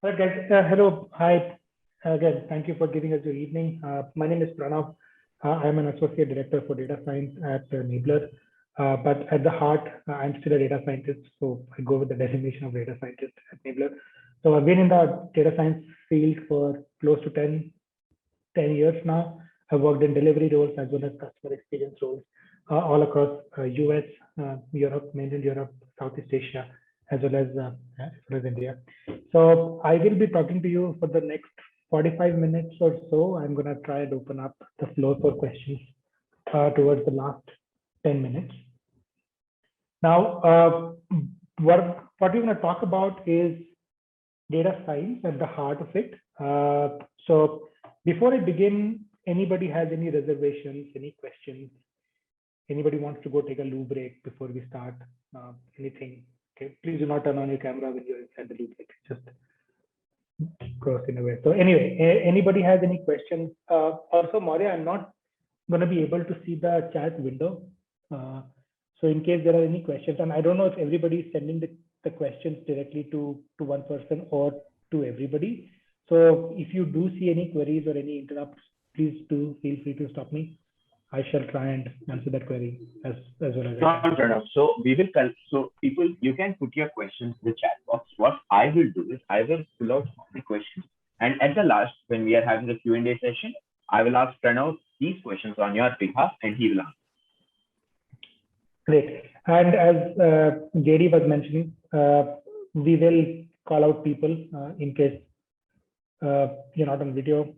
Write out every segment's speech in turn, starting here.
All right, guys. Hello. Hi. Again, thank you for giving us your evening. My name is Pranav. I'm an associate director for data science at Nibbler. But at the heart, I'm still a data scientist. So I go with the designation of data scientist at Nibbler. So I've been in the data science field for close to 10 years now. I've worked in delivery roles as well as customer experience roles all across US, Europe, mainland Europe, Southeast Asia, as well as India. So I will be talking to you for the next 45 minutes or so. I'm going to try and open up the floor for questions towards the last 10 minutes. Now, what we're going to talk about is data science at the heart of it. So before I begin, anybody has any reservations, any questions? Anybody wants to go take a loo break before we start? Anything? Okay, please do not turn on your camera when you're inside the loo break. Just cross in a way. So anyway, anybody has any questions? Also, Maurya, I'm not going to be able to see the chat window. So in case there are any questions, and I don't know if everybody is sending the questions directly to one person or to everybody. So if you do see any queries or any interrupts, please do feel free to stop me. I shall try and answer that query as well as I can. So we will so people, you can put your questions in the chat box. What I will do is I will pull out the questions, and at the last, when we are having the Q&A session, I will ask Pranav these questions on your behalf, and he will answer. Great. And as JD was mentioning, we will call out people in case you're not on video.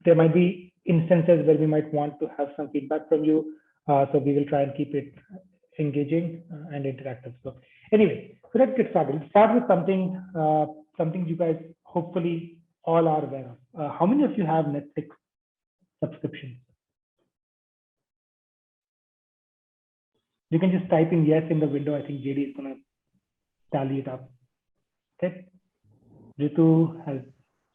There might be instances where we might want to have some feedback from you. So we will try and keep it engaging and interactive. So anyway, so let's get started. Let's start with something you guys hopefully all are aware of. How many of you have Netflix subscriptions? You can just type in yes in the window. I think JD is going to tally it up. Okay. Ritu has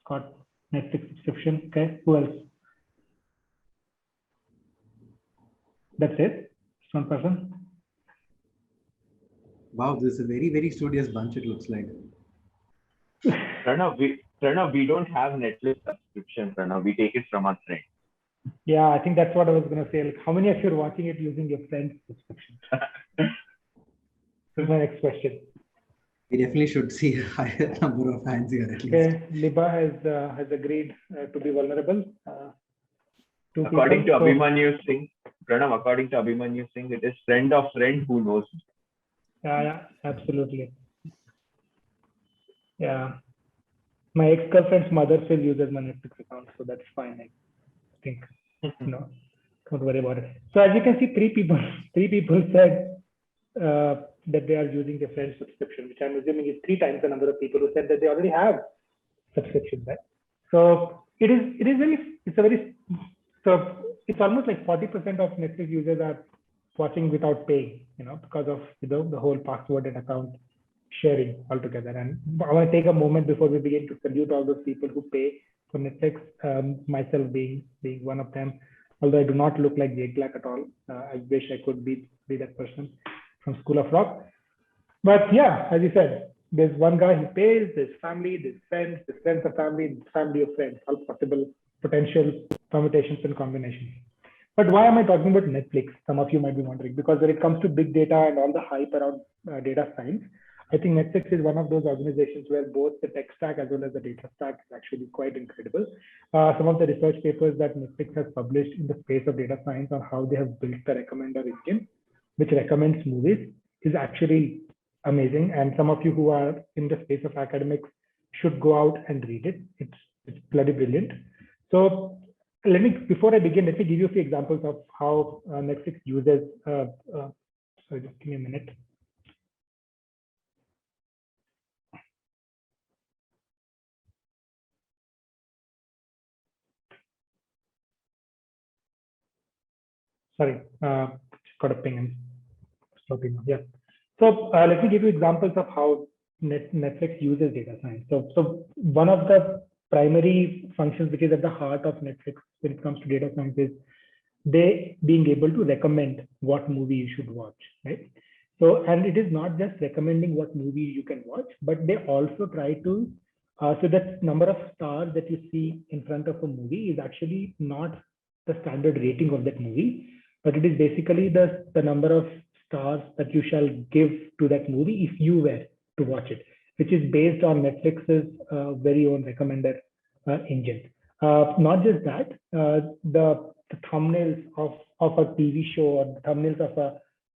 got Netflix subscription. Okay. Who else? That's it. Just one person. Wow, this is a very, very studious bunch, it looks like. Pranav, we don't have Netflix subscription, Pranav. We take it from our friend. Yeah, I think that's what I was going to say. Like, how many of you are watching it using your friend's subscription? This is my next question. We definitely should see a higher number of hands here at least. Okay, Liba has agreed to be vulnerable. According to Abhimanyu Singh, Pranav, according to Abhimanyu Singh, it is friend of friend who knows. Yeah, absolutely. Yeah. My ex-girlfriend's mother still uses my Netflix account, so that's fine. I think, no, don't worry about it. So as you can see, three people said that they are using their friend's subscription, which I'm assuming is 3 times the number of people who said that they already have subscription, right? So it's almost like 40% of Netflix users are watching without paying, because of the whole password and account sharing altogether. And I want to take a moment before we begin to salute all those people who pay for Netflix, myself being one of them. Although I do not look like Jake Black at all. I wish I could be that person from School of Rock. But yeah, as you said, there's one guy who pays, there's family, there's friends of family, there's family of friends, all possible potential permutations and combinations. But why am I talking about Netflix? Some of you might be wondering, because when it comes to big data and all the hype around data science, I think Netflix is one of those organizations where both the tech stack as well as the data stack is actually quite incredible. Some of the research papers that Netflix has published in the space of data science on how they have built the recommender engine, which recommends movies, is actually amazing. And some of you who are in the space of academics should go out and read it. It's bloody brilliant. So before I begin, let me give you a few examples of how Netflix uses, sorry, just give me a minute. Sorry, got a ping and stopping. Yeah. So let me give you examples of how Netflix uses data science. So one of the primary functions which is at the heart of Netflix when it comes to data science is they being able to recommend what movie you should watch, right? So, and it is not just recommending what movie you can watch, but they also try to So that number of stars that you see in front of a movie is actually not the standard rating of that movie, but it is basically the number of stars that you shall give to that movie if you were to watch it, which is based on Netflix's very own recommender engine. Not just that, the thumbnails of a TV show or the thumbnails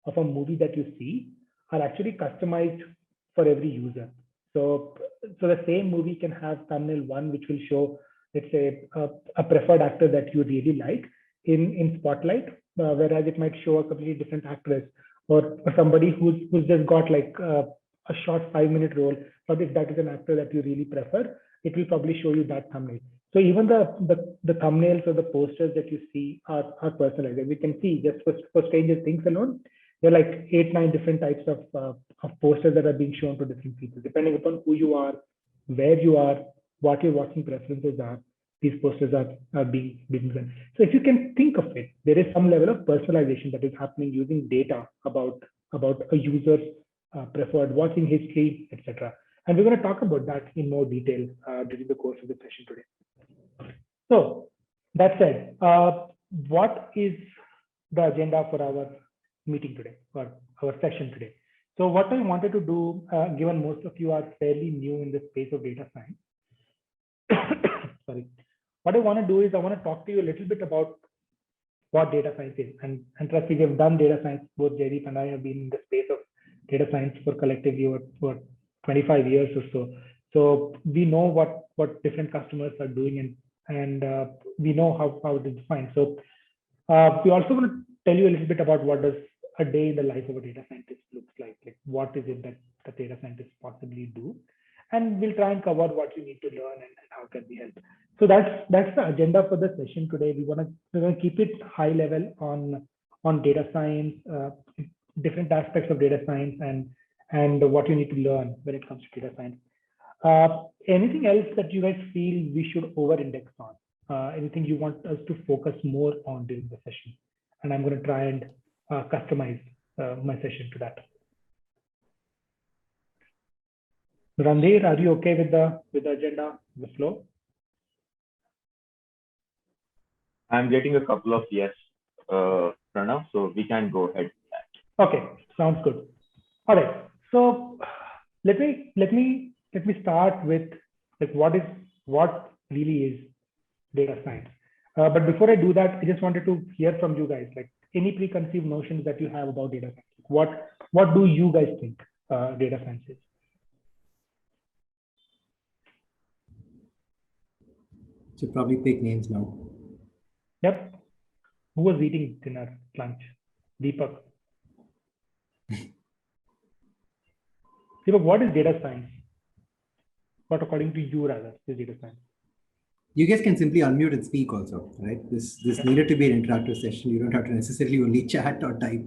of a movie that you see are actually customized for every user. So the same movie can have thumbnail one, which will show, let's say, a preferred actor that you really like in Spotlight, whereas it might show a completely different actress or somebody who's just got like a short 5-minute role. But if that is an actor that you really prefer, it will probably show you that thumbnail. So even the thumbnails or the posters that you see are personalized. And we can see just for Stranger Things alone, there are like 8-9 different types of posters that are being shown to different people, depending upon who you are, where you are, what your watching preferences are. These posters are being done. So if you can think of it, there is some level of personalization that is happening using data about a user's preferred watching history, etc. And we're going to talk about that in more detail during the course of the session today. So that said, what is the agenda for our meeting today, or our session today? So what I wanted to do, given most of you are fairly new in the space of data science, sorry, what I want to do is I want to talk to you a little bit about what data science is. And trust me, we have done data science, both Jaideep and I have been in the space of data science for collectively over 25 years or so. So we know what different customers are doing, and we know how it is defined. So we also want to tell you a little bit about what does a day in the life of a data scientist looks like what is it that the data scientists possibly do, and we'll try and cover what you need to learn and how can we help. So that's the agenda for the session today. We're gonna keep it high level on data science, different aspects of data science, and what you need to learn when it comes to data science. Anything else that you guys feel we should over-index on? Anything you want us to focus more on during the session? And I'm going to try and customize my session to that. Randhir, are you okay with the agenda, the flow? I'm getting a couple of yes, Pranav, so we can go ahead with that. Okay, sounds good. All right, so let me start with like what really is data science. But before I do that, I just wanted to hear from you guys, like any preconceived notions that you have about data science. What do you guys think data science is? Should probably pick names now. Yep. Who was eating dinner, lunch? Deepak. Deepak, what is data science? What, according to you, rather, is data science? You guys can simply unmute and speak also, right? This needed to be an interactive session. You don't have to necessarily only chat or type.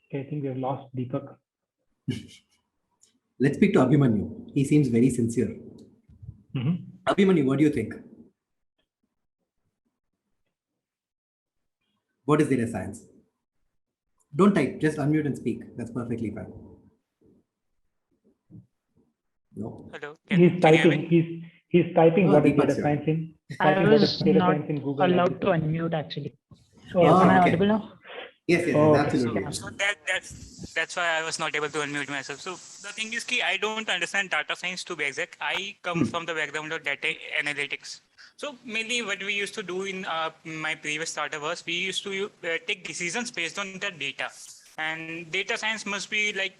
Okay, I think we have lost Deepak. Let's speak to Abhimanyu. He seems very sincere. Mm-hmm. Abhimanyu, what do you think? What is data science? Don't type, just unmute and speak. That's perfectly fine. No. Hello. He's typing. He's typing what is data science in. I was not allowed to unmute actually. Oh, Am I okay. audible now? Yes, Oh, absolutely. So that's why I was not able to unmute myself. So the thing is, I don't understand data science to be exact. I come from the background of data analytics. So mainly what we used to do in my previous startup was we used to take decisions based on the data. And data science must be like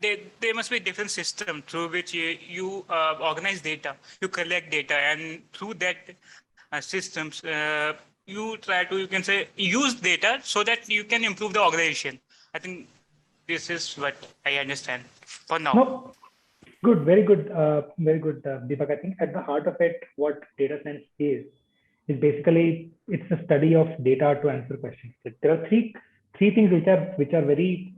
there must be a different system through which you organize data, you collect data, and through that systems you try to, you can say, use data so that you can improve the organization. I think this is what I understand for now. No, good, very good, Deepak. I think at the heart of it, what data science is basically it's a study of data to answer questions. Like, there are three things which are very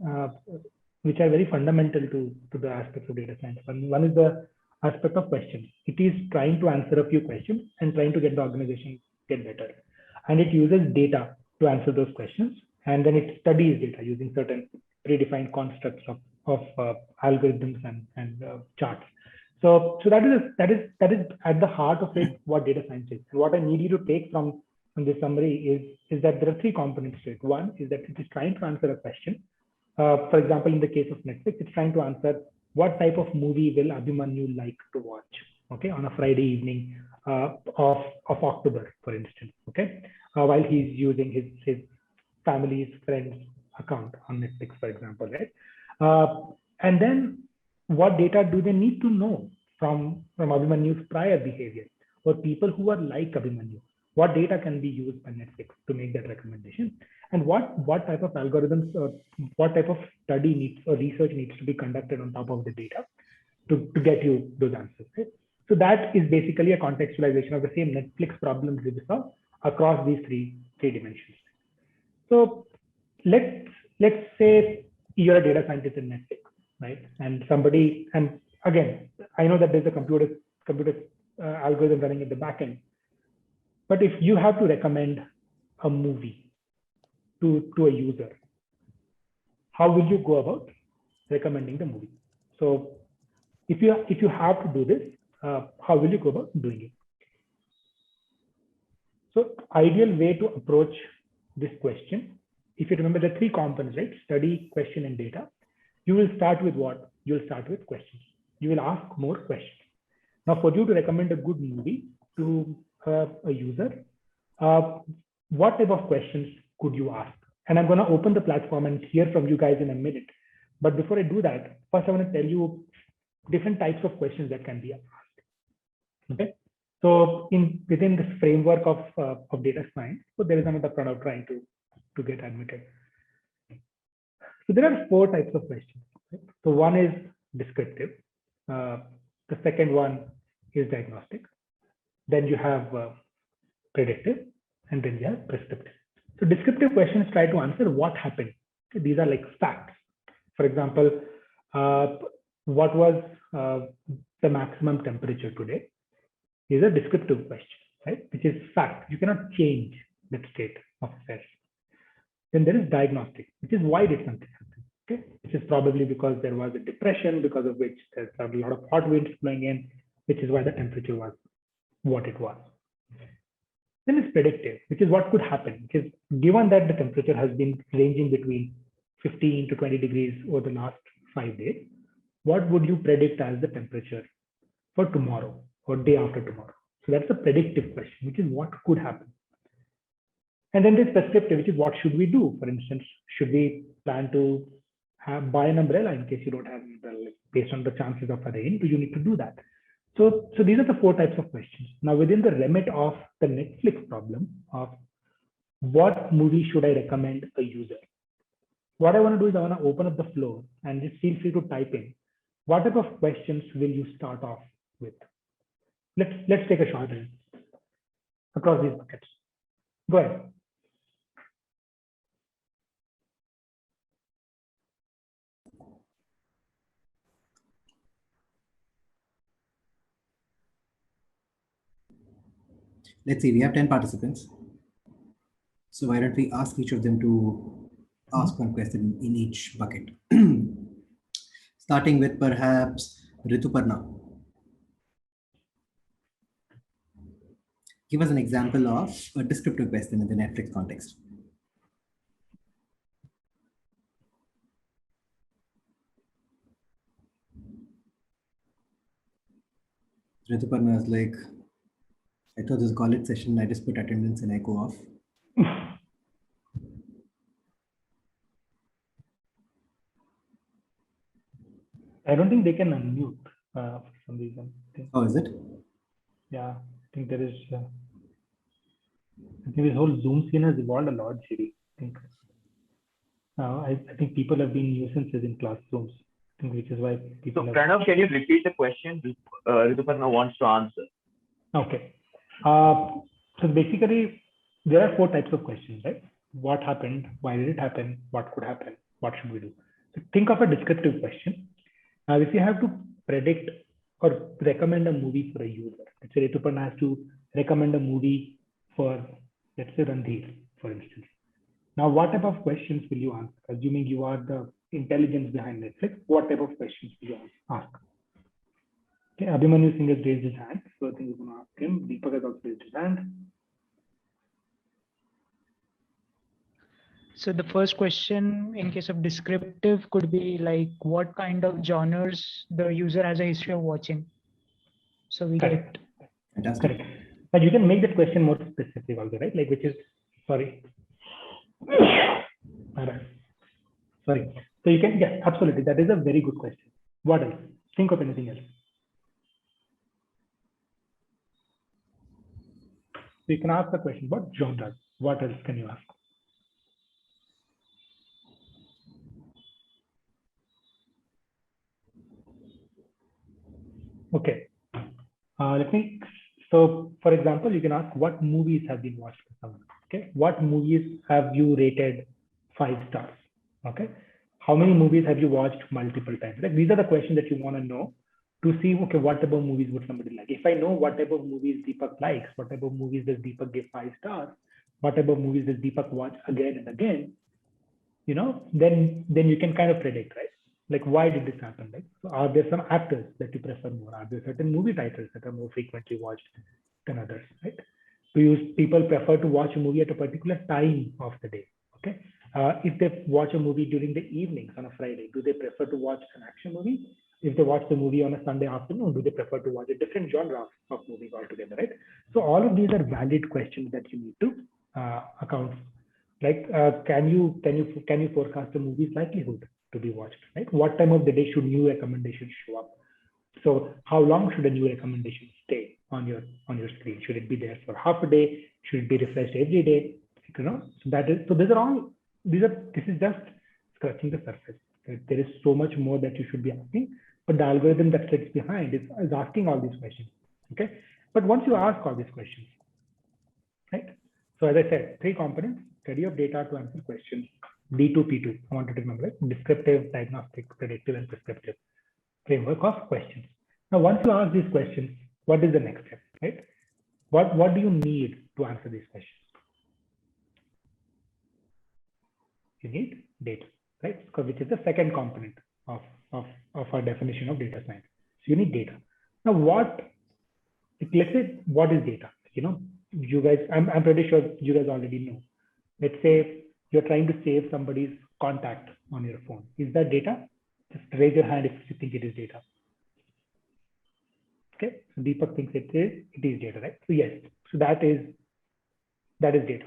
fundamental to the aspects of data science. One is the aspect of questions. It is trying to answer a few questions and trying to get the organization get better. And it uses data to answer those questions. And then it studies data using certain predefined constructs of algorithms and charts. So that is at the heart of it what data science is. And what I need you to take from this summary is that there are three components to it. One is that it is trying to answer a question. For example, in the case of Netflix, it's trying to answer what type of movie will Abhimanyu like to watch, okay, on a Friday evening of October, for instance, okay, while he's using his family's friend's account on Netflix, for example, right? And then what data do they need to know from Abhimanyu's prior behavior or people who are like Abhimanyu? What data can be used by Netflix to make that recommendation? And what type of algorithms or what type of study needs or research needs to be conducted on top of the data to get you those answers, right? So that is basically a contextualization of the same Netflix problems we saw across these three dimensions. So let's say you're a data scientist in Netflix, right? And again, I know that there's a computer algorithm running in the backend, but if you have to recommend a movie to a user, how will you go about recommending the movie? So if you have to do this, how will you go about doing it? So ideal way to approach this question, if you remember the three components, right? Study, question, and data. You will start with what? You'll start with questions. You will ask more questions. Now, for you to recommend a good movie to a user, what type of questions could you ask? And I'm going to open the platform and hear from you guys in a minute. But before I do that, first I want to tell you different types of questions that can be asked. Okay. So within this framework of data science, so there is another Pranav trying to get admitted. So there are four types of questions. Right? So one is descriptive. The second one is diagnostic. Then you have predictive, and then you have prescriptive. So descriptive questions try to answer what happened. So these are like facts. For example, what was the maximum temperature today? Is a descriptive question, right? Which is fact. You cannot change that state of affairs. Then there is diagnostic, which is why did something happen? Okay, which is probably because there was a depression, because of which there's a lot of hot winds blowing in, which is why the temperature was what it was. Then it's predictive, which is what could happen. Because given that the temperature has been ranging between 15 to 20 degrees over the last 5 days, what would you predict as the temperature for tomorrow or day after tomorrow? So that's a predictive question, which is what could happen. And then there's prescriptive, which is what should we do? For instance, should we plan to buy an umbrella in case you don't have an umbrella? Based on the chances of a rain, do you need to do that? So these are the four types of questions. Now, within the remit of the Netflix problem of what movie should I recommend a user? What I want to do is I want to open up the floor and just feel free to type in what type of questions will you start off with? Let's take a shot across these buckets. Go ahead. Let's see, we have 10 participants. So why don't we ask each of them to ask one question in each bucket? Starting with perhaps Rituparna. Give us an example of a descriptive question in the Netflix context. Rituparna is like, I thought this college session, I just put attendance and echo off. I don't think they can unmute for some reason. Oh, is it? Yeah, I think there is. I think this whole Zoom scene has evolved a lot, Shiri. I think people have been nuisances in classrooms, I think, which is why people. So, Pranav, can you repeat the question? Rituparna wants to answer. Okay. So basically, there are four types of questions, right? What happened? Why did it happen? What could happen? What should we do? So think of a descriptive question. Now, if you have to predict or recommend a movie for a user, let's say Rituparna has to recommend a movie for, let's say, Randhir, for instance. Now, what type of questions will you answer? Assuming you are the intelligence behind Netflix, what type of questions do you ask? Okay, Abhimanyu Singh has raised his hand, so I think we're going to ask him. Deepak has also raised his hand. So the first question in case of descriptive could be like what kind of genres the user has a history of watching. So we Correct. get Fantastic. Correct. But you can make that question more specific also, right? Like, which is, sorry. Sorry. So you can, yeah, absolutely. That is a very good question. What else? Think of anything else. So you can ask the question, what genres? What else can you ask? Okay. So for example, you can ask what movies have been watched by someone. Okay. What movies have you rated 5 stars? Okay. How many movies have you watched multiple times? Like, these are the questions that you want to know to see, okay, what type of movies would somebody like? If I know what type of movies Deepak likes, what type of movies does Deepak give 5 stars? What type of movies does Deepak watch again and again? You know, then you can kind of predict, right? Like, why did this happen? Like, so are there some actors that you prefer more? Are there certain movie titles that are more frequently watched than others, right? Do people prefer to watch a movie at a particular time of the day? Okay. If they watch a movie during the evenings on a Friday, do they prefer to watch an action movie? If they watch the movie on a Sunday afternoon, do they prefer to watch a different genre of movies altogether, right? So all of these are valid questions that you need to account for. Like, can you forecast the movie's likelihood to be watched, right? What time of the day should new recommendations show up? So how long should a new recommendation stay on your screen? Should it be there for half a day? Should it be refreshed every day? You know, so this is just scratching the surface. There is so much more that you should be asking, but the algorithm that sits behind is asking all these questions. Okay, but once you ask all these questions, right? So as I said, 3 components: study of data to answer questions, D2P2. I wanted to remember, right? Descriptive, diagnostic, predictive, and prescriptive framework of questions. Now, once you ask these questions, what is the next step, right? What do you need to answer these questions? You need data, right? Which is the second component of our definition of data science. So you need data. Now, let's say, what is data? You know, you guys, I'm pretty sure you guys already know. Let's say you're trying to save somebody's contact on your phone. Is that data? Just raise your hand if you think it is data. Okay, so Deepak thinks it is data, right? So yes, so that is data.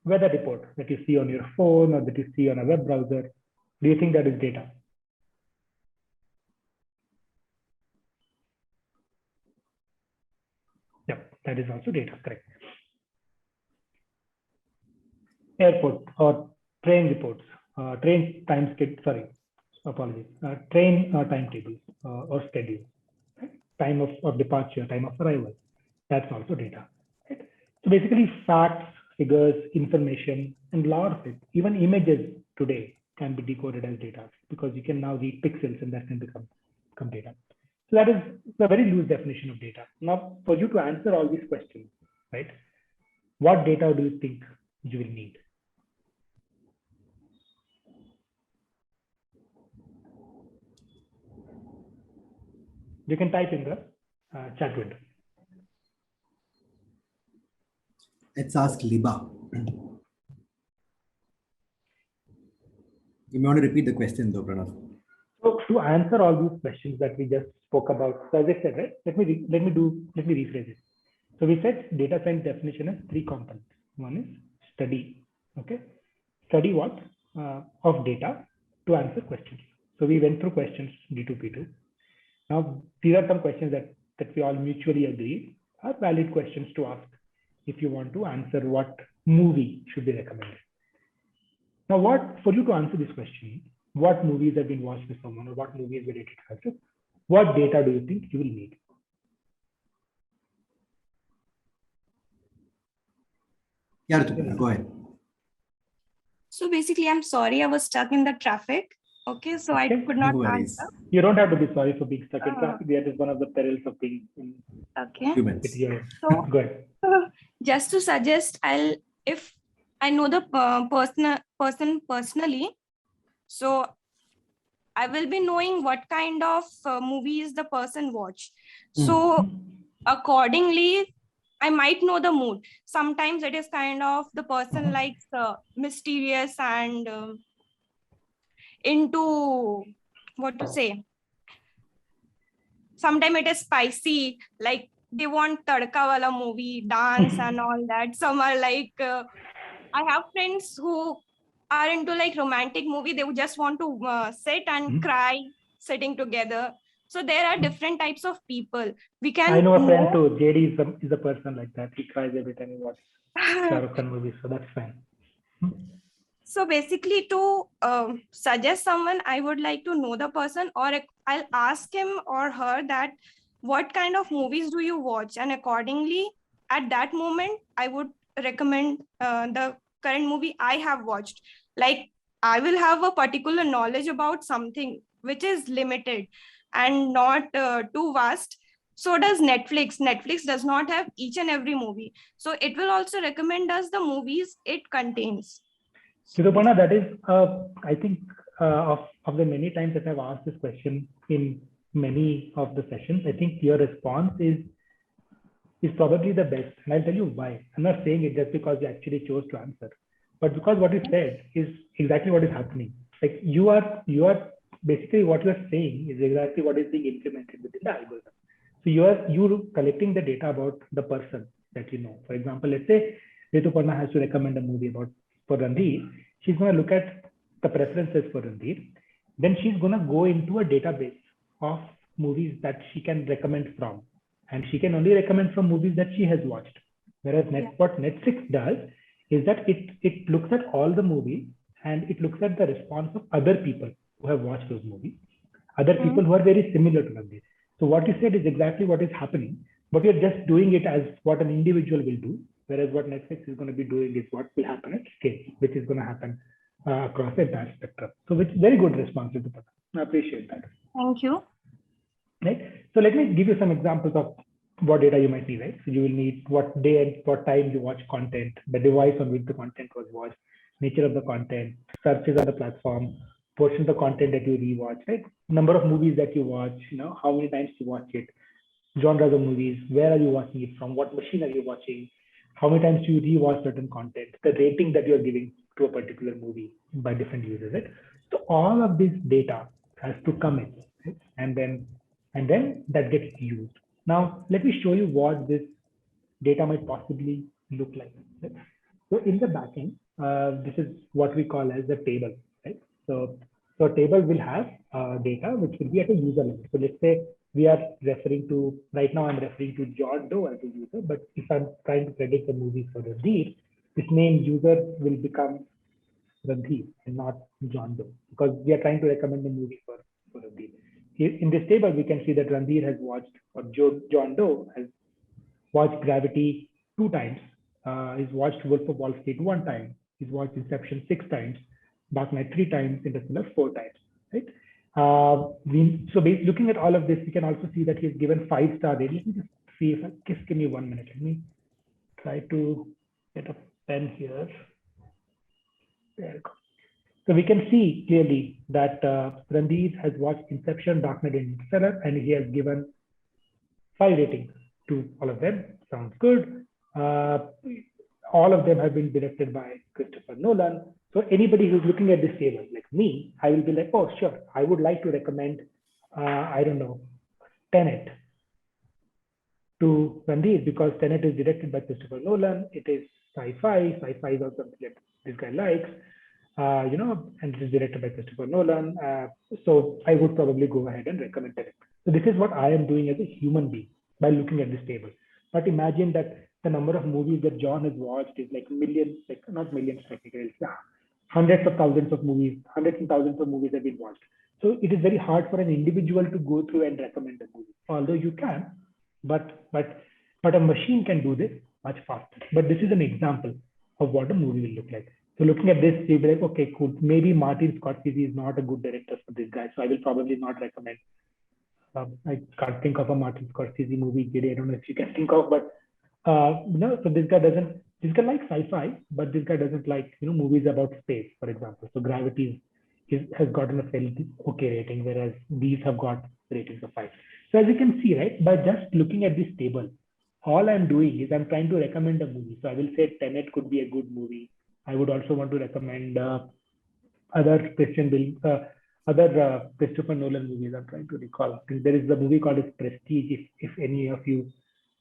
Weather report that you see on your phone or that you see on a web browser, do you think that is data? Yep, that is also data, correct. Airport or train reports, train timetables or schedules, right? Time of departure, time of arrival, that's also data, right? So basically facts, figures, information, and a lot of it, even images today can be decoded as data because you can now read pixels and that can become data. So that is a very loose definition of data. Now, for you to answer all these questions, right? What data do you think you will need? You can type in the chat window. Let's ask Liba. You may want to repeat the question though, Pranav. So to answer all these questions that we just spoke about, so as I said, right? Let me rephrase it. So we said data science definition has 3 components. One is study. Okay, study what? Of data to answer questions. So we went through questions D2P2. Now these are some questions that we all mutually agree are valid questions to ask if you want to answer what movie should be recommended. Now, for you to answer this question, what movies have been watched by someone or what movies were rated faster, what data do you think you will need? Yeah, Ritu, go ahead. So basically, I'm sorry, I was stuck in the traffic. Okay, so I could not answer. You don't have to be sorry for being stuck in traffic. That is one of the perils of being in humans. So go ahead. Just to suggest, if I know the person personally, So I will be knowing what kind of movies the person watch. So accordingly, I might know the mood. Sometimes it is kind of the person likes mysterious and into what to say. Sometimes it is spicy, like they want tadka wala movie, dance and all that. Some are like, I have friends who are into like romantic movie. They would just want to sit and cry sitting together. So there are different types of people. We I can know a friend know. too. JD is a person like that. He cries every time he watches Shah Rukh Khan movies, so that's fine. So basically, to suggest someone, I would like to know the person, or I'll ask him or her that what kind of movies do you watch, and accordingly, at that moment, I would recommend the current movie I have watched. Like I will have a particular knowledge about something which is limited and not too vast. So does Netflix. Netflix does not have each and every movie, so it will also recommend us the movies it contains. Sudhupana, that is, I think, of the many times that I've asked this question in many of the sessions, I think your response is probably the best. And I'll tell you why. I'm not saying it just because you actually chose to answer, but because what you said is exactly what is happening. Like you are basically what you're saying is exactly what is being implemented within the algorithm. So you're collecting the data about the person that you know. For example, let's say Rituparna has to recommend a movie for Ranveer. She's going to look at the preferences for Ranveer. Then she's going to go into a database of movies that she can recommend from. And she can only recommend from movies that she has watched. Whereas what Netflix does is that it looks at all the movies and it looks at the response of other people who have watched those movies, other people who are very similar to Ranveer. So what you said is exactly what is happening, but you're just doing it as what an individual will do. Whereas what Netflix is going to be doing is what will happen at scale, which is going to happen across the entire spectrum. So it's very good response. I appreciate that. Thank you. Right. So let me give you some examples of what data you might need, right? So you will need what day and what time you watch content, the device on which the content was watched, nature of the content, searches on the platform, portion of the content that you rewatch, right? Number of movies that you watch, how many times you watch it, genres of movies, where are you watching it from, what machine are you watching, how many times do you rewatch certain content, the rating that you're giving to a particular movie by different users, right? So all of this data has to come in, right? And then that gets used. Now, let me show you what this data might possibly look like. Right? So in the backend, this is what we call as the table, right? So a table will have data which will be at a user level. So let's say we are referring to, right now I'm referring to John Doe as a user, but if I'm trying to predict the movies for Ranveer, this name user will become Ranveer and not John Doe, because we are trying to recommend the movie for Ranveer. In this table, we can see that Ranveer has watched, or John Doe has watched Gravity 2 times. He's watched Wolf of Wall Street 1 time. He's watched Inception 6 times, Dark Knight 3 times, Interstellar 4 times, right? Looking at all of this, we can also see that he's given 5-star rating. Let me just see if just give me 1 minute. Let me try to get a pen here. There we go. So we can see clearly that Ranveer has watched Inception, Dark Knight, and Interstellar, and he has given 5 ratings to all of them. Sounds good. All of them have been directed by Christopher Nolan. So anybody who's looking at this table, like me, I will be like, oh, sure, I would like to recommend, I don't know, Tenet to Ranveer, because Tenet is directed by Christopher Nolan. It is sci-fi. Sci-fi is also something that this guy likes. And it is directed by Christopher Nolan. So I would probably go ahead and recommend it. So this is what I am doing as a human being by looking at this table. But imagine that the number of movies that John has watched is like millions, like not millions technically, hundreds of thousands of movies, hundreds and thousands of movies have been watched. So it is very hard for an individual to go through and recommend a movie, although you can, but a machine can do this much faster. But this is an example of what a movie will look like. So looking at this, you'll be like, okay, cool. Maybe Martin Scorsese is not a good director for this guy, so I will probably not recommend. I can't think of a Martin Scorsese movie, Giri. I don't know if you can think of, but so this guy likes sci-fi, but this guy doesn't like, movies about space, for example. So Gravity has gotten a fairly okay rating, whereas these have got ratings of 5. So as you can see, right, by just looking at this table, all I'm doing is I'm trying to recommend a movie. So I will say Tenet could be a good movie. I would also want to recommend other Christopher Nolan movies. I'm trying to recall. I think there is a movie called Prestige, if any of you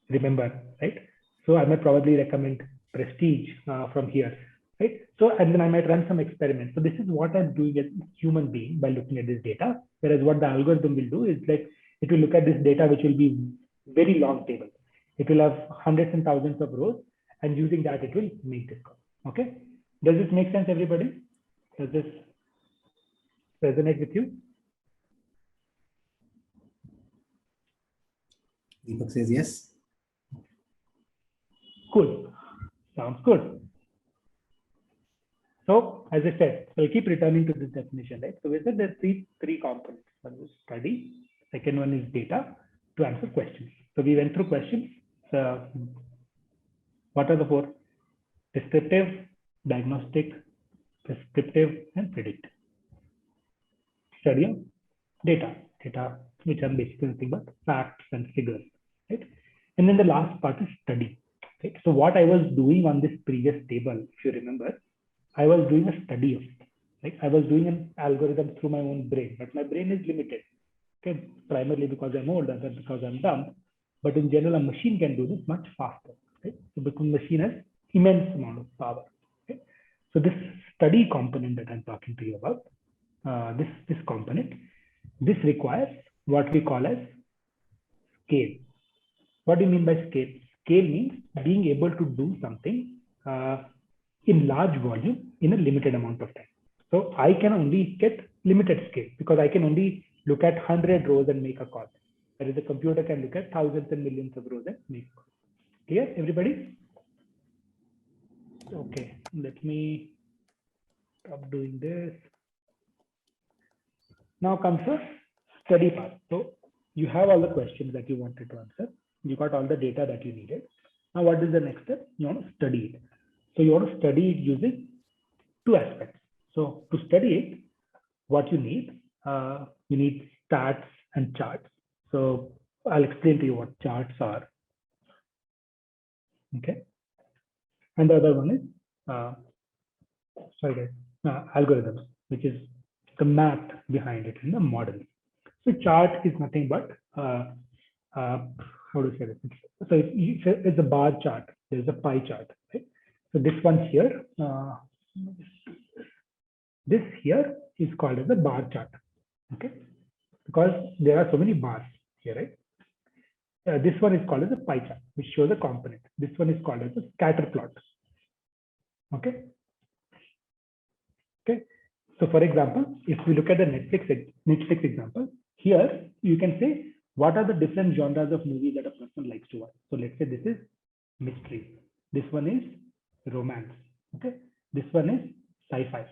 remember, right? So I might probably recommend Prestige from here, right? So, and then I might run some experiments. So this is what I'm doing as a human being by looking at this data. Whereas what the algorithm will do is like, it will look at this data, which will be very long table. It will have hundreds and thousands of rows, and using that, it will make this call. Okay. Does this make sense, everybody? Does this resonate with you? Deepak says yes. Cool. Sounds good. So as I said, I'll keep returning to this definition, right? So we said there's three components. One is study, second one is data to answer questions. So we went through questions. So what are the four? Descriptive, diagnostic, prescriptive, and predict. Study of data, which are basically nothing but facts and figures, right? And then the last part is study. Right? So what I was doing on this previous table, if you remember, I was doing a study of it. Right? I was doing an algorithm through my own brain, but my brain is limited. Okay, primarily because I'm old and because I'm dumb. But in general, a machine can do this much faster. Right? So because machine has immense amount of power. Okay? So this study component that I'm talking to you about, this component, this requires what we call as scale. What do you mean by scale? Scale means being able to do something in large volume in a limited amount of time. So I can only get limited scale because I can only look at 100 rows and make a call. Whereas the computer can look at thousands and millions of rows and make a call. Clear, everybody? Okay, let me stop doing this. Now comes the study part. So you have all the questions that you wanted to answer. You got all the data that you needed. Now what is the next step? You want to study it. So you want to study it using two aspects. So to study it, what you need stats and charts. So I'll explain to you what charts are. Okay. And the other one is, algorithms, which is the math behind it and the model. So chart is nothing but, how to say this? So it's a bar chart. There's a pie chart, right? So this one here, this here is called as a bar chart, okay? Because there are so many bars here, right? This one is called as a pie chart, which shows a component. This one is called as a scatter plot, okay? Okay. So for example, if we look at the Netflix example, here you can say, what are the different genres of movies that a person likes to watch? So let's say this is mystery. This one is romance. Okay. This one is sci-fi.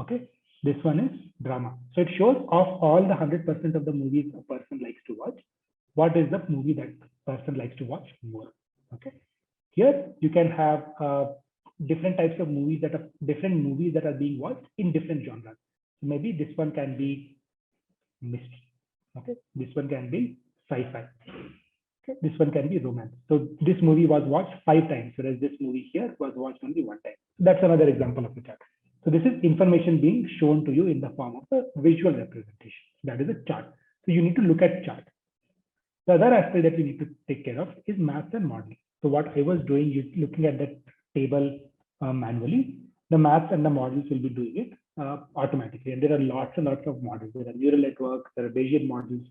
Okay. This one is drama. So it shows of all the 100% of the movies a person likes to watch, what is the movie that person likes to watch more. Okay. Here you can have different types of movies that are being watched in different genres. So maybe this one can be mystery. Okay, this one can be sci-fi. Okay, this one can be romance. So this movie was watched 5 times, whereas this movie here was watched only 1 time. That's another example of the chart. So this is information being shown to you in the form of a visual representation. That is a chart. So you need to look at chart. The other aspect that we need to take care of is maths and modeling. So what I was doing is looking at that table manually. The maths and the models will be doing it automatically. And there are lots and lots of models. There are neural networks, there are Bayesian models,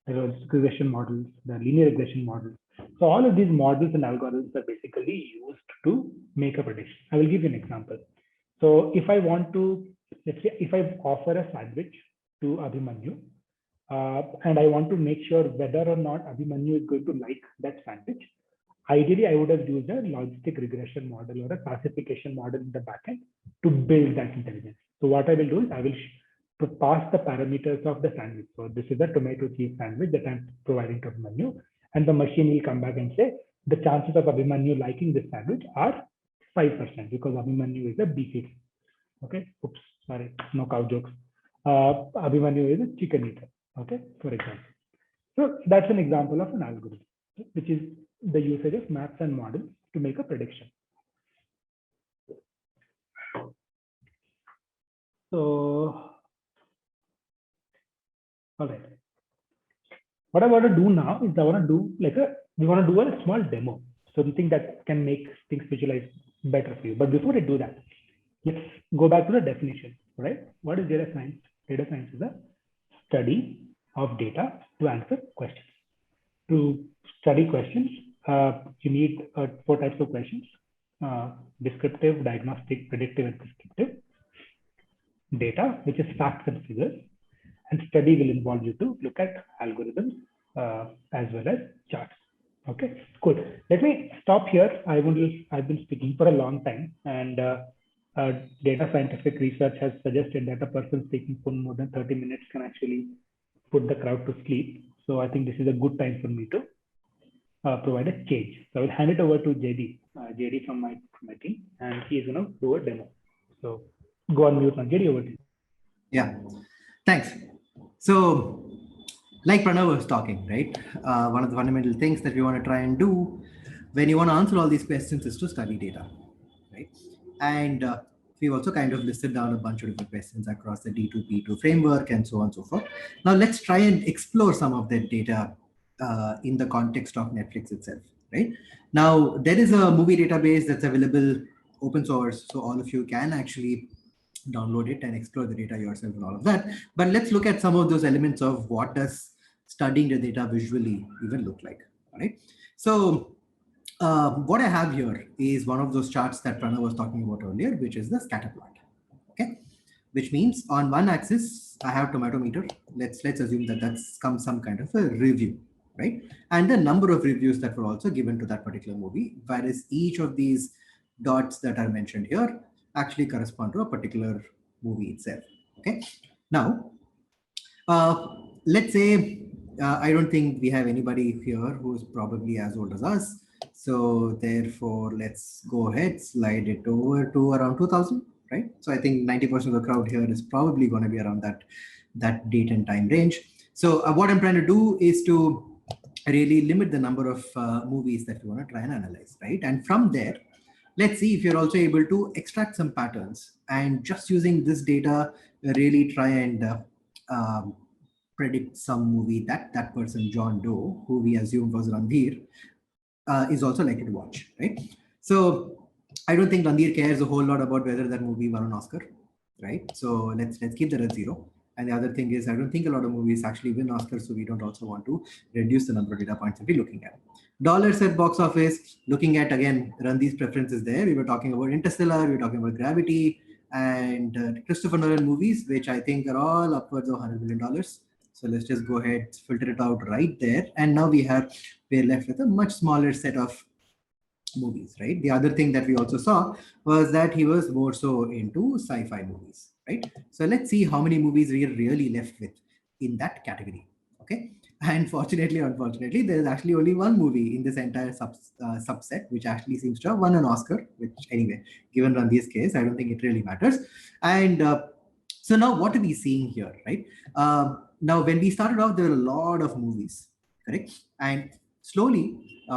there are regression models, there are linear regression models. So all of these models and algorithms are basically used to make a prediction. I will give you an example. So if I want to, let's say, if I offer a sandwich to Abhimanyu, and I want to make sure whether or not Abhimanyu is going to like that sandwich, ideally, I would have used a logistic regression model or a classification model in the backend to build that intelligence. So what I will do is I will pass the parameters of the sandwich. So this is a tomato cheese sandwich that I'm providing to Abhimanyu, and the machine will come back and say the chances of Abhimanyu liking this sandwich are 5% because Abhimanyu is a beefeater. Okay, oops, sorry, no cow jokes. Abhimanyu is a chicken eater. Okay, for example. So that's an example of an algorithm, which is the usage of maps and models to make a prediction. So, all right. What I want to do now is we want to do a small demo, something that can make things visualize better for you. But before I do that, let's go back to the definition, right? What is data science? Data science is a study of data to answer questions. To study questions, you need 4 types of questions: descriptive, diagnostic, predictive, and prescriptive. Data, which is facts and figures, and study will involve you to look at algorithms as well as charts. Okay, cool. Let me stop here. I've been speaking for a long time, and data scientific research has suggested that a person speaking for more than 30 minutes can actually put the crowd to sleep. So I think this is a good time for me to provide a change. So I will hand it over to JD from my team, and he is going to do a demo. So go on mute now. JD, over to you. Yeah, thanks. So like Pranav was talking, right? One of the fundamental things that we want to try and do when you want to answer all these questions is to study data, right? And we've also kind of listed down a bunch of different questions across the D2P2 framework and so on and so forth. Now let's try and explore some of that data in the context of Netflix itself, right? Now there is a movie database that's available open source, so all of you can actually download it and explore the data yourself and all of that. But let's look at some of those elements of what does studying the data visually even look like, right? So what I have here is one of those charts that Pranav was talking about earlier, which is the scatter plot, okay? Which means on one axis, I have tomato meter. Let's assume that that's some kind of a review, right? And the number of reviews that were also given to that particular movie, whereas each of these dots that are mentioned here actually correspond to a particular movie itself, okay? Now, let's say, I don't think we have anybody here who is probably as old as us. So therefore, let's go ahead, slide it over to around 2000, right? So I think 90% of the crowd here is probably going to be around that date and time range. So what I'm trying to do is to really limit the number of movies that we want to try and analyze, right? And from there, let's see if you're also able to extract some patterns and just using this data, really try and predict some movie that person, John Doe, who we assume was Randhir, is also likely to watch, right? So I don't think Randhir cares a whole lot about whether that movie won an Oscar, right? So let's keep that at 0. And the other thing is, I don't think a lot of movies actually win Oscars, so we don't also want to reduce the number of data points that we're looking at. Dollars at box office, looking at, again, Randhir's preferences there. We were talking about Interstellar, we were talking about Gravity, and Christopher Nolan movies, which I think are all upwards of $100 million. So let's just go ahead, filter it out right there. And now we're left with a much smaller set of movies, right? The other thing that we also saw was that he was more so into sci-fi movies, right? So let's see how many movies we are really left with in that category, okay? And fortunately, unfortunately, there is actually only one movie in this entire subset, which actually seems to have won an Oscar, which anyway, given Randhir's case, I don't think it really matters. And so now what are we seeing here, right? Now, when we started off, there were a lot of movies, correct? And slowly,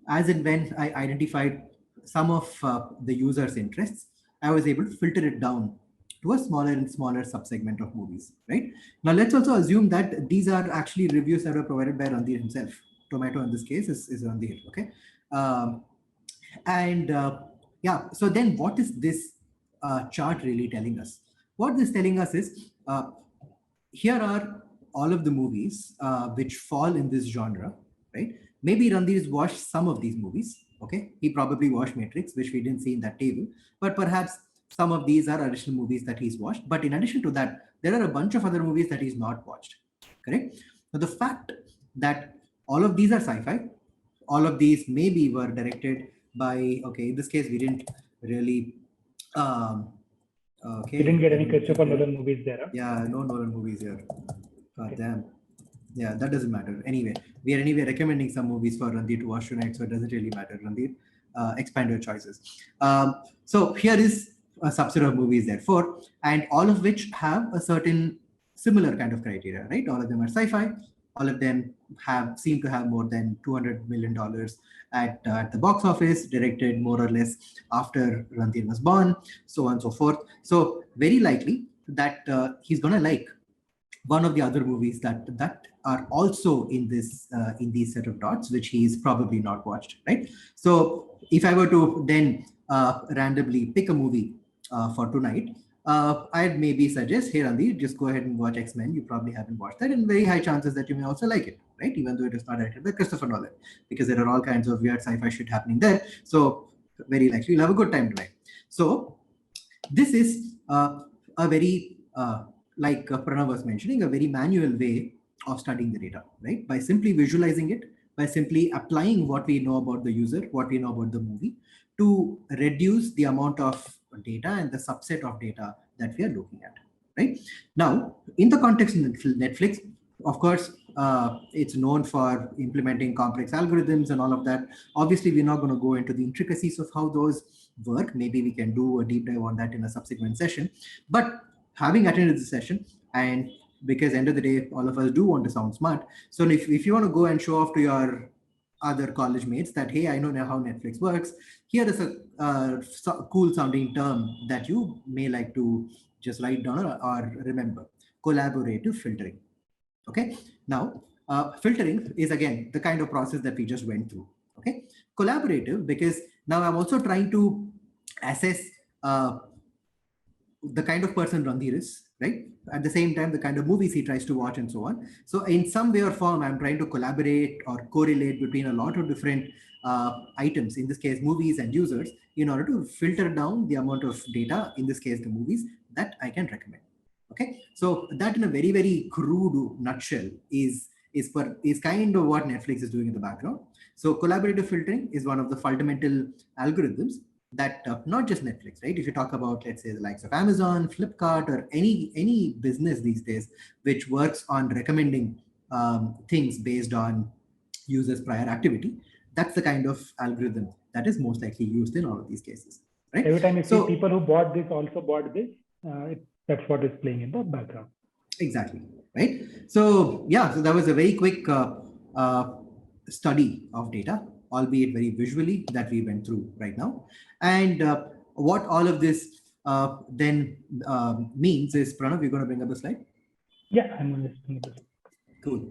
as and when I identified some of the user's interests, I was able to filter it down to a smaller and smaller subsegment of movies, right? Now, let's also assume that these are actually reviews that were provided by Randhir himself. Tomato in this case is Randhir, okay? Yeah, so then what is this chart really telling us? What this is telling us is, here are all of the movies which fall in this genre, right? Maybe Randhir's watched some of these movies, okay? He probably watched Matrix, which we didn't see in that table, but perhaps some of these are additional movies that he's watched. But in addition to that, there are a bunch of other movies that he's not watched, correct? So the fact that all of these are sci-fi, all of these maybe were directed by, okay, in this case, we didn't really, okay. You didn't get any Christopher Nolan movies there, huh? Yeah, no Nolan movies here. God damn. Yeah, that doesn't matter. Anyway, we are anyway recommending some movies for Randhir to watch tonight, so it doesn't really matter. Randhir, expand your choices. So here is a subset of movies, therefore, and all of which have a certain similar kind of criteria, right? All of them are sci-fi. All of them seem to have more than $200 million at the box office, directed more or less after Ranveer was born, so on and so forth. So very likely that he's gonna like one of the other movies that are also in these set of dots, which he's probably not watched, right? So if I were to then randomly pick a movie for tonight, I'd maybe suggest, hey Ranveer, just go ahead and watch X-Men. You probably haven't watched that, and very high chances that you may also like it, right? Even though it is not directed by Christopher Nolan, because there are all kinds of weird sci-fi shit happening there. So very likely you'll have a good time tonight. So this is a very, like Pranav was mentioning, a very manual way of studying the data, right? By simply visualizing it, by simply applying what we know about the user, what we know about the movie, to reduce the amount of data and the subset of data that we are looking at, right? Now, in the context of Netflix, of course, it's known for implementing complex algorithms and all of that. Obviously, we're not going to go into the intricacies of how those work. Maybe we can do a deep dive on that in a subsequent session. But having attended the session, and because end of the day, all of us do want to sound smart. So if you want to go and show off to your other college mates that, hey, I know now how Netflix works, here is a cool sounding term that you may like to just write down or remember: collaborative filtering. Okay, now filtering is again the kind of process that we just went through. Okay, collaborative, because now I'm also trying to assess the kind of person Ranveer is, right? At the same time, the kind of movies he tries to watch and so on. So in some way or form, I'm trying to collaborate or correlate between a lot of different items, in this case, movies and users, in order to filter down the amount of data, in this case, the movies, that I can recommend. Okay, so that in a very, very crude nutshell is kind of what Netflix is doing in the background. So collaborative filtering is one of the fundamental algorithms that not just Netflix, right? If you talk about, let's say, the likes of Amazon, Flipkart, or any business these days which works on recommending things based on users' prior activity, that's the kind of algorithm that is most likely used in all of these cases, right? Every time you see people who bought this also bought this, that's what is playing in the background. Exactly, right? So yeah, so that was a very quick study of data, albeit very visually, that we went through right now. And what all of this then means is, Pranav, you're going to bring up the slide? Yeah, I'm going to bring up the slide. Cool.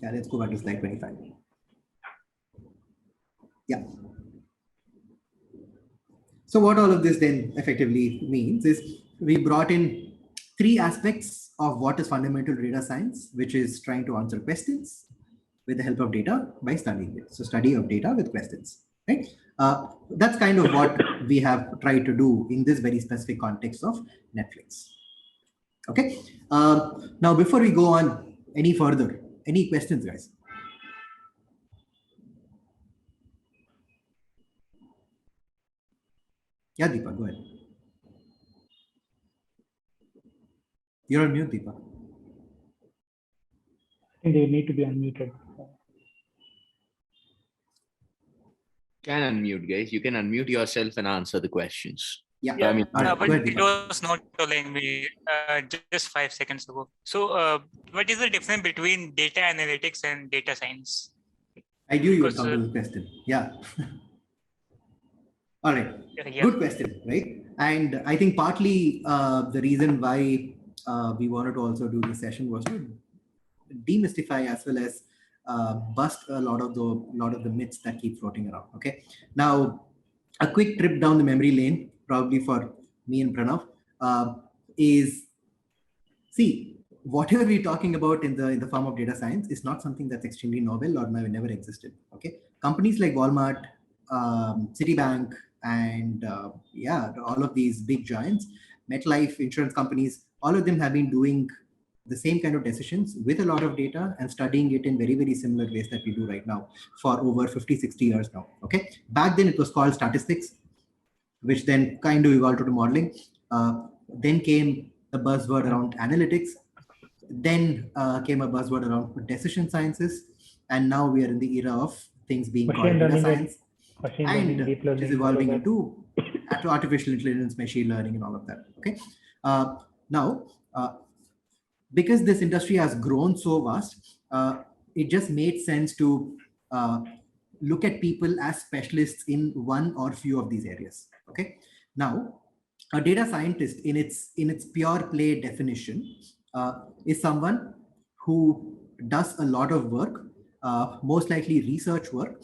Yeah, let's go back to slide 25. Yeah. So what all of this then effectively means is we brought in three aspects of what is fundamental data science, which is trying to answer questions with the help of data by studying it. So study of data with questions, right? That's kind of what we have tried to do in this very specific context of Netflix. Okay. Now, before we go on any further, any questions, guys? Yeah, Deepa, go ahead. You're on mute, Deepa. I think they need to be unmuted. Can unmute, guys. You can unmute yourself and answer the questions. Yeah, Yeah, I mean, right, but go ahead, it Deepak. was not telling me just 5 seconds ago. So what is the difference between data analytics and data science? I knew you would Because, come to the question. Yeah. All right. Yeah. Good question, right? And I think partly the reason why we wanted to also do this session was to demystify as well as bust a lot of the myths that keep floating around. Okay. Now, a quick trip down the memory lane, probably for me and Pranav, is, see, whatever we're talking about in the form of data science is not something that's extremely novel or never existed. Okay. Companies like Walmart, Citibank, and yeah, all of these big giants, MetLife, insurance companies, all of them have been doing the same kind of decisions with a lot of data and studying it in very, very similar ways that we do right now for over 50, 60 years now. Okay. Back then it was called statistics, which then kind of evolved to modeling. Then came the buzzword around analytics. Then came a buzzword around decision sciences. And now we are in the era of things being called data science. Machine learning, and deep which learning, is all of evolving that. into artificial intelligence, machine learning, and all of that. Okay. Now, because this industry has grown so vast, it just made sense to look at people as specialists in one or few of these areas. Okay. Now, a data scientist in its pure play definition is someone who does a lot of work, most likely research work,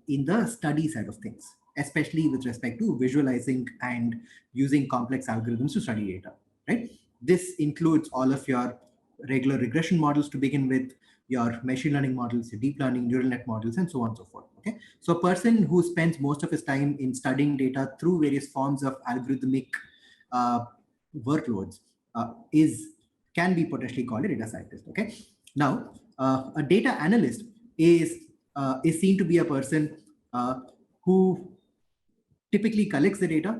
in the study side of things, especially with respect to visualizing and using complex algorithms to study data, right? This includes all of your regular regression models to begin with, your machine learning models, your deep learning, neural net models, and so on and so forth. Okay, so a person who spends most of his time in studying data through various forms of algorithmic workloads can be potentially called a data scientist. Okay, now a data analyst is seen to be a person who typically collects the data,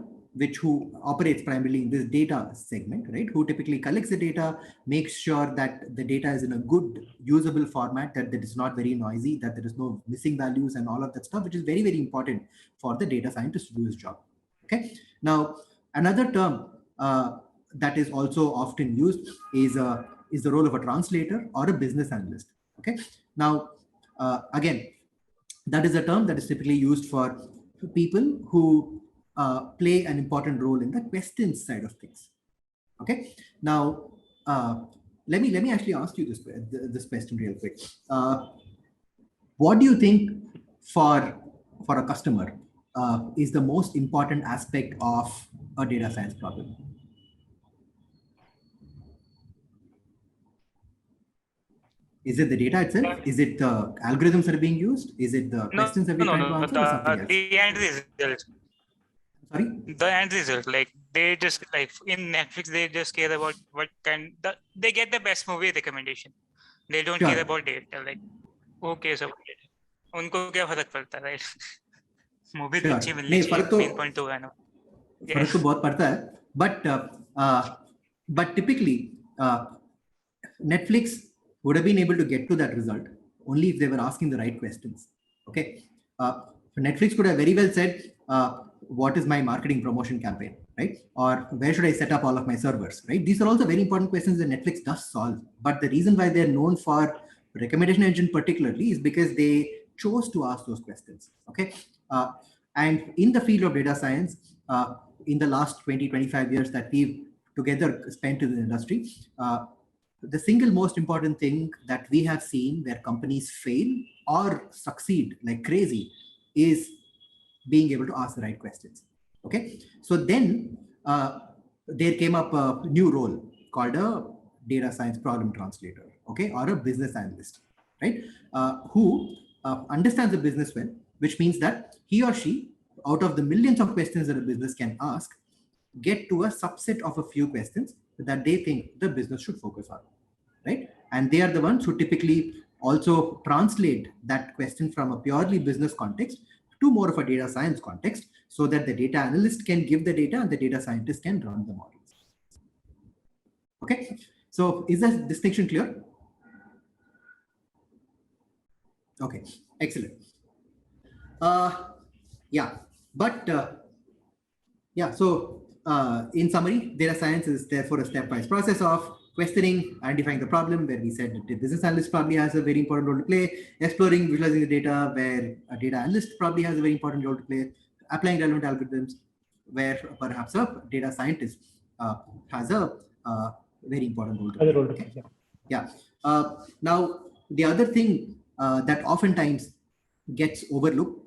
who operates primarily in this data segment, right? Who typically collects the data, makes sure that the data is in a good usable format, that it is not very noisy, that there is no missing values and all of that stuff, which is very, very important for the data scientist to do his job. Okay. Now, another term that is also often used is the role of a translator or a business analyst. Okay. Now, again, that is a term that is typically used for people who play an important role in the questions side of things. Okay. Now, let me actually ask you this question real quick. What do you think for a customer is the most important aspect of a data science problem? Is it the data itself? Is it the algorithms that are being used? Is it the questions that we're trying to answer, or something else? The end result. Sorry? The end result, like they just like in Netflix, they just care about what they get the best movie recommendation. They don't care about data. Like, okay, so उनको क्या फर्क पड़ता है, right? Movie तो अच्छी मिलनी चाहिए, main point तो है ना. फर्क तो बहुत पड़ता है, but typically Netflix would have been able to get to that result only if they were asking the right questions. Okay, Netflix could have very well said, what is my marketing promotion campaign, right? Or where should I set up all of my servers, right? These are also very important questions that Netflix does solve. But the reason why they're known for recommendation engine particularly is because they chose to ask those questions. Okay, and in the field of data science, in the last 20-25 years that we've together spent in the industry, the single most important thing that we have seen where companies fail or succeed like crazy is being able to ask the right questions. Okay, so then there came up a new role called a data science problem translator, okay, or a business analyst, right, who understands the business well, which means that he or she, out of the millions of questions that a business can ask, get to a subset of a few questions that they think the business should focus on, right? And they are the ones who typically also translate that question from a purely business context to more of a data science context, so that the data analyst can give the data and the data scientist can run the models. Okay, so is that distinction clear? Okay, excellent. Yeah, but yeah, so in summary, data science is therefore a stepwise process of questioning, identifying the problem, where we said that the business analyst probably has a very important role to play, exploring, visualizing the data, where a data analyst probably has a very important role to play, applying relevant algorithms, where perhaps a data scientist has a very important role to play. Okay? Yeah. Now, the other thing that oftentimes gets overlooked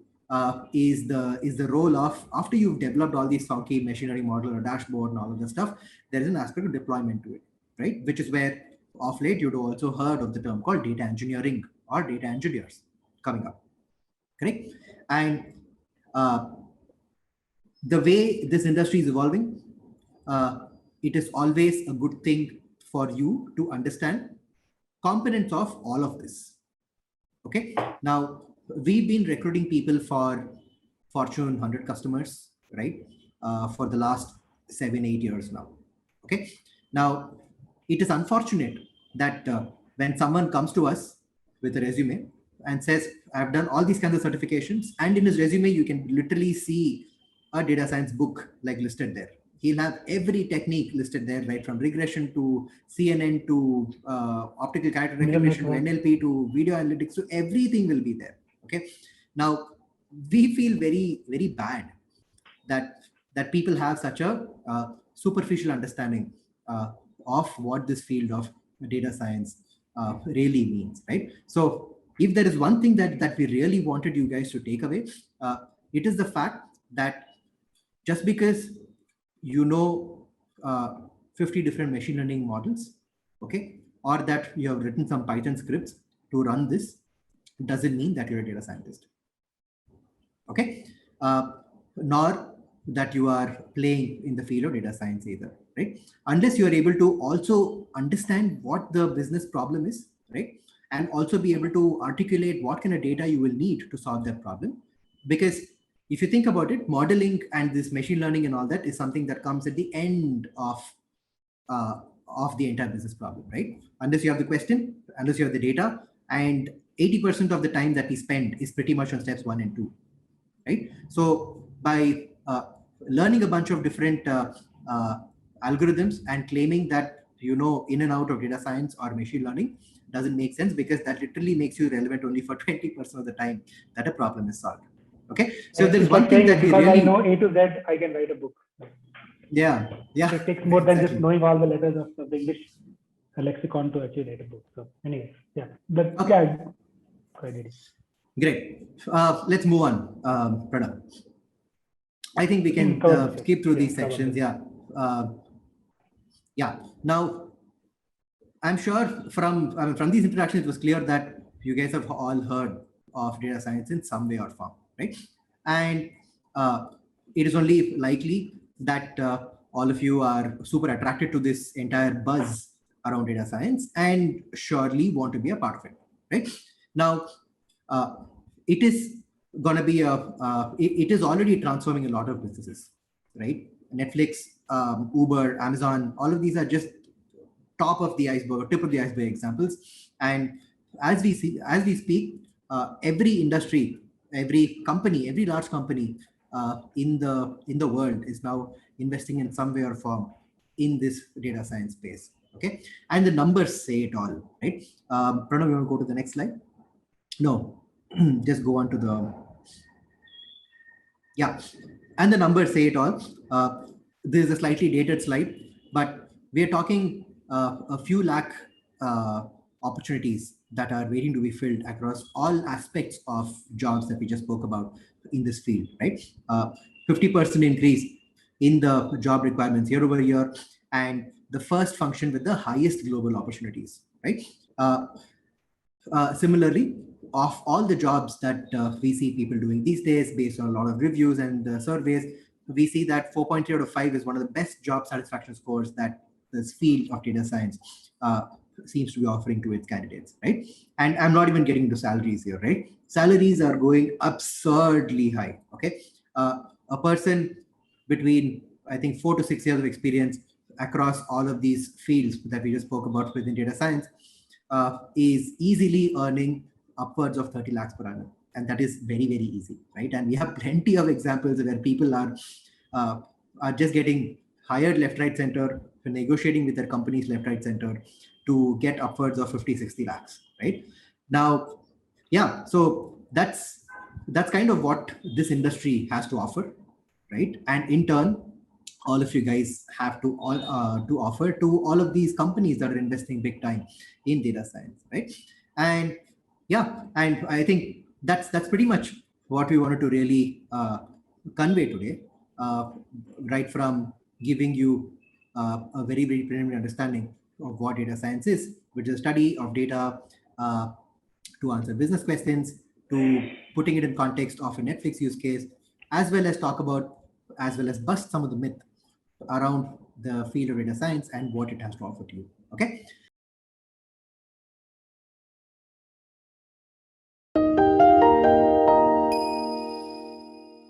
is the role of, after you've developed all these funky machine learning model or dashboard and all of the stuff, there is an aspect of deployment to it, right? Which is where of late you'd also heard of the term called data engineering or data engineers coming up, correct? And the way this industry is evolving, it is always a good thing for you to understand components of all of this. Okay, now we've been recruiting people for Fortune 100 customers, right, for the last 7-8 years now. Okay, now it is unfortunate that when someone comes to us with a resume and says, I've done all these kinds of certifications. And in his resume, you can literally see a data science book like listed there. He'll have every technique listed there, right? From regression to CNN to optical character recognition to NLP to video analytics. So everything will be there. Okay. Now, we feel very, very bad that people have such a superficial understanding of what this field of data science really means, right? So if there is one thing that we really wanted you guys to take away, it is the fact that just because you know 50 different machine learning models, okay, or that you have written some Python scripts to run this, doesn't mean that you're a data scientist, okay? Nor that you are playing in the field of data science either, right? Unless you are able to also understand what the business problem is, right? And also be able to articulate what kind of data you will need to solve that problem. Because if you think about it, modeling and this machine learning and all that is something that comes at the end of the entire business problem, right? Unless you have the question, unless you have the data, and 80% of the time that we spend is pretty much on steps 1 and 2, right? So by learning a bunch of different algorithms and claiming that you know in and out of data science or machine learning doesn't make sense, because that literally makes you relevant only for 20% of the time that a problem is solved. Okay, so if there's one thing that we because really I know A to Z, I can write a book. Yeah. It takes more than just knowing all the letters of the English lexicon to actually write a book. So anyway, yeah, but okay. Great. Let's move on, Pranav. I think we can skip through these sections. Yeah. Yeah. Now, I'm sure from these introductions, it was clear that you guys have all heard of data science in some way or form, right? And it is only likely that all of you are super attracted to this entire buzz around data science and surely want to be a part of it, right? Now, it is going to be it is already transforming a lot of businesses, right? Netflix, Uber, Amazon, all of these are just top of the iceberg, tip of the iceberg examples. And as we speak, every industry, every company, every large company in the world is now investing in some way or form in this data science space. Okay, and the numbers say it all, right? Pranav, you want to go to the next slide? No, just go on to the, yeah, and the numbers say it all. This is a slightly dated slide, but we are talking a few lakh opportunities that are waiting to be filled across all aspects of jobs that we just spoke about in this field, right? 50% increase in the job requirements year over year, and the first function with the highest global opportunities, right? Similarly, of all the jobs that we see people doing these days, based on a lot of reviews and surveys, we see that 4.3 out of 5 is one of the best job satisfaction scores that this field of data science seems to be offering to its candidates, right? And I'm not even getting into salaries here, right? Salaries are going absurdly high, okay? A person between, I think, 4 to 6 years of experience across all of these fields that we just spoke about within data science is easily earning upwards of 30 lakhs per annum. And that is very, very easy, right? And we have plenty of examples where people are just getting hired left, right, center, negotiating with their companies left, right, center to get upwards of 50, 60 lakhs, right? Now, yeah, so that's kind of what this industry has to offer, right? And in turn, all of you guys have to offer to all of these companies that are investing big time in data science, right? And yeah, and I think that's pretty much what we wanted to really convey today, right from giving you a very, very preliminary understanding of what data science is, which is a study of data to answer business questions, to putting it in context of a Netflix use case, as well as bust some of the myth around the field of data science and what it has to offer to you. Okay,